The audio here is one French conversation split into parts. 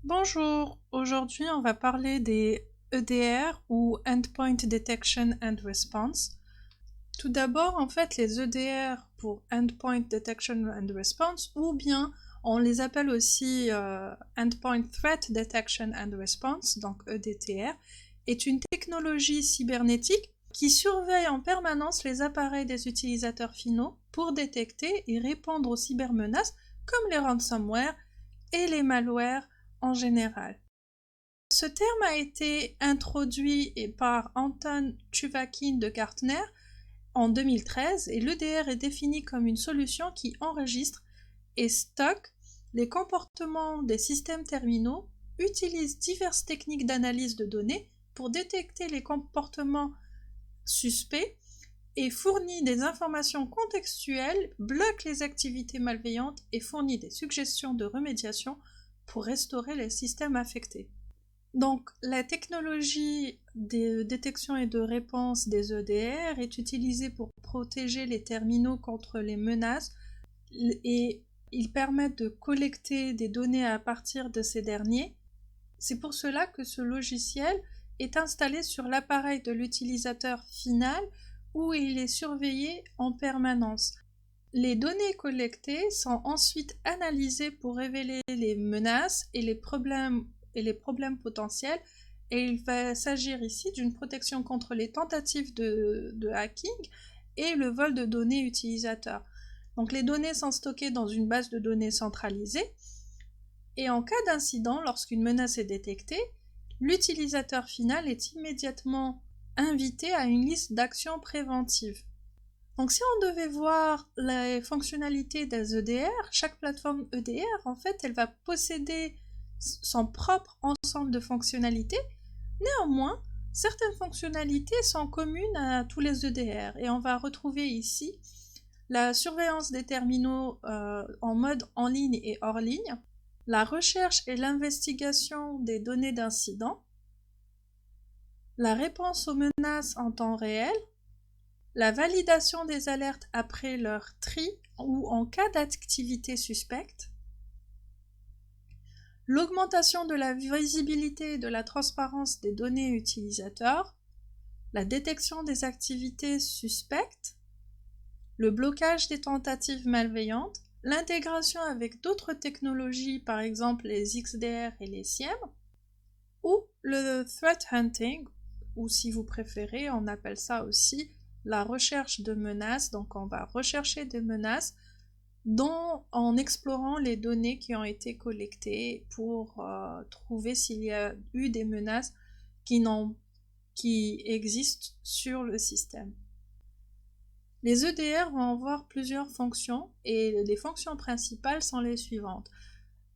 Bonjour, aujourd'hui on va parler des EDR ou Endpoint Detection and Response. Tout d'abord, en fait, les EDR pour Endpoint Detection and Response, ou bien on les appelle aussi Endpoint Threat Detection and Response, donc EDTR, est une technologie cybernétique qui surveille en permanence les appareils des utilisateurs finaux pour détecter et répondre aux cybermenaces comme les ransomware et les malwares en général. Ce terme a été introduit par Anton Chuvakin de Gartner en 2013 et l'EDR est défini comme une solution qui enregistre et stocke les comportements des systèmes terminaux, utilise diverses techniques d'analyse de données pour détecter les comportements suspects et fournit des informations contextuelles, bloque les activités malveillantes et fournit des suggestions de remédiation pour restaurer les systèmes affectés. Donc, la technologie de détection et de réponse des EDR est utilisée pour protéger les terminaux contre les menaces et ils permettent de collecter des données à partir de ces derniers. C'est pour cela que ce logiciel est installé sur l'appareil de l'utilisateur final où il est surveillé en permanence. Les données collectées sont ensuite analysées pour révéler les menaces et les problèmes potentiels et il va s'agir ici d'une protection contre les tentatives de hacking et le vol de données utilisateurs. Donc les données sont stockées dans une base de données centralisée et en cas d'incident, lorsqu'une menace est détectée, l'utilisateur final est immédiatement invité à une liste d'actions préventives. Donc si on devait voir les fonctionnalités des EDR, chaque plateforme EDR, en fait, elle va posséder son propre ensemble de fonctionnalités. Néanmoins, certaines fonctionnalités sont communes à tous les EDR et on va retrouver ici la surveillance des terminaux en mode en ligne et hors ligne, la recherche et l'investigation des données d'incidents, la réponse aux menaces en temps réel, la validation des alertes après leur tri ou en cas d'activité suspecte, l'augmentation de la visibilité et de la transparence des données utilisateurs, la détection des activités suspectes, le blocage des tentatives malveillantes, l'intégration avec d'autres technologies, par exemple les XDR et les SIEM, ou le threat hunting, ou si vous préférez, on appelle ça aussi la recherche de menaces. Donc on va rechercher des menaces en explorant les données qui ont été collectées pour trouver s'il y a eu des menaces qui existent sur le système. Les EDR vont avoir plusieurs fonctions et les fonctions principales sont les suivantes.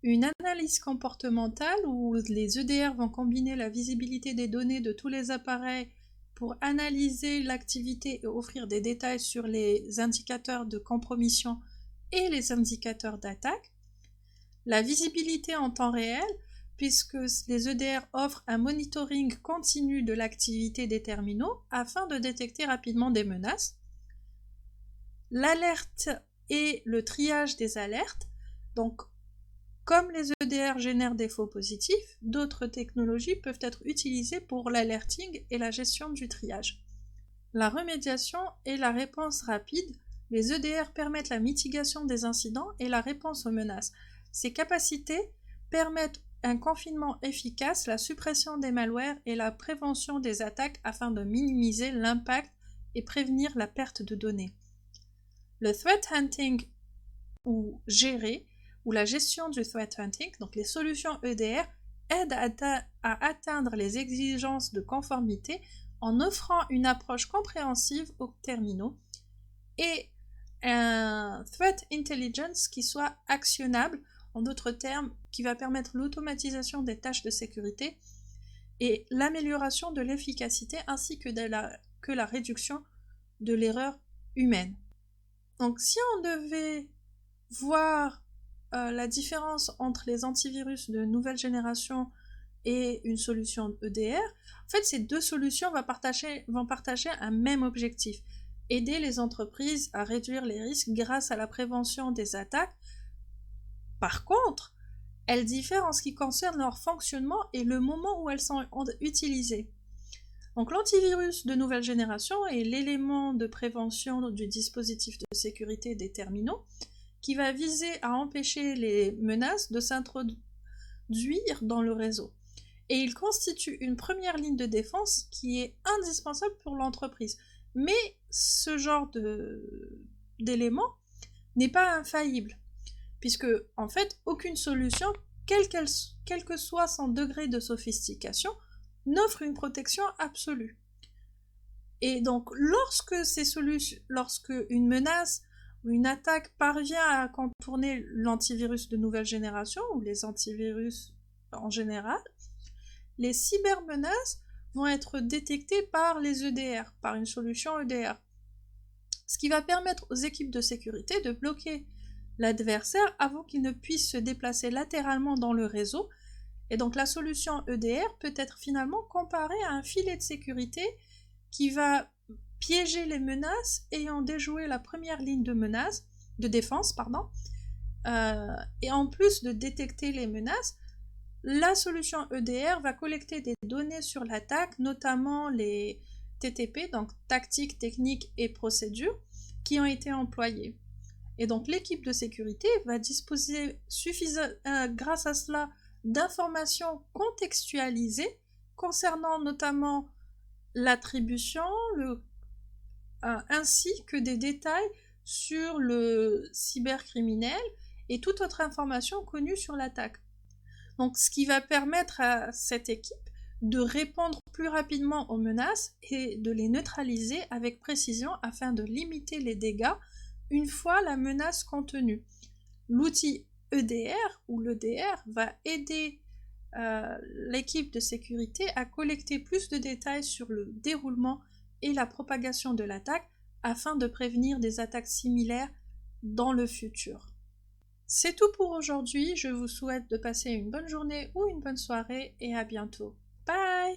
Une analyse comportementale où les EDR vont combiner la visibilité des données de tous les appareils pour analyser l'activité et offrir des détails sur les indicateurs de compromission et les indicateurs d'attaque. La visibilité en temps réel, puisque les EDR offrent un monitoring continu de l'activité des terminaux afin de détecter rapidement des menaces. L'alerte et le triage des alertes. Donc, comme les EDR génèrent des faux positifs, d'autres technologies peuvent être utilisées pour l'alerting et la gestion du triage. La remédiation et la réponse rapide. Les EDR permettent la mitigation des incidents et la réponse aux menaces. Ces capacités permettent un confinement efficace, la suppression des malwares et la prévention des attaques afin de minimiser l'impact et prévenir la perte de données. Le threat hunting ou gérer ou la gestion du threat hunting, donc les solutions EDR, aident à atteindre les exigences de conformité en offrant une approche compréhensive aux terminaux et un threat intelligence qui soit actionnable, en d'autres termes, qui va permettre l'automatisation des tâches de sécurité et l'amélioration de l'efficacité ainsi que la réduction de l'erreur humaine. Donc si on devait voir la différence entre les antivirus de nouvelle génération et une solution EDR, en fait ces deux solutions vont partager un même objectif, aider les entreprises à réduire les risques grâce à la prévention des attaques. Par contre, Elles diffèrent en ce qui concerne leur fonctionnement et le moment où elles sont utilisées. Donc l'antivirus de nouvelle génération est l'élément de prévention du dispositif de sécurité des terminaux qui va viser à empêcher les menaces de s'introduire dans le réseau. Et il constitue une première ligne de défense qui est indispensable pour l'entreprise. Mais ce genre d'élément n'est pas infaillible, puisque en fait aucune solution, quel que soit son degré de sophistication, n'offre une protection absolue. Et donc lorsque une menace ou une attaque parvient à contourner l'antivirus de nouvelle génération ou les antivirus en général, les cybermenaces vont être détectées par les EDR, par une solution EDR. Ce qui va permettre aux équipes de sécurité de bloquer l'adversaire avant qu'il ne puisse se déplacer latéralement dans le réseau. Et donc la solution EDR peut être finalement comparée à un filet de sécurité qui va piéger les menaces ayant déjoué la première ligne de défense. Et en plus de détecter les menaces, la solution EDR va collecter des données sur l'attaque, notamment les TTP, donc tactiques, techniques et procédures, qui ont été employées. Et donc l'équipe de sécurité va disposer grâce à cela d'informations contextualisées concernant notamment l'attribution, ainsi que des détails sur le cybercriminel et toute autre information connue sur l'attaque. Donc ce qui va permettre à cette équipe de répondre plus rapidement aux menaces et de les neutraliser avec précision afin de limiter les dégâts une fois la menace contenue. L'outil EDR ou l'EDR va aider l'équipe de sécurité à collecter plus de détails sur le déroulement et la propagation de l'attaque afin de prévenir des attaques similaires dans le futur. C'est tout pour aujourd'hui, je vous souhaite de passer une bonne journée ou une bonne soirée et à bientôt. Bye!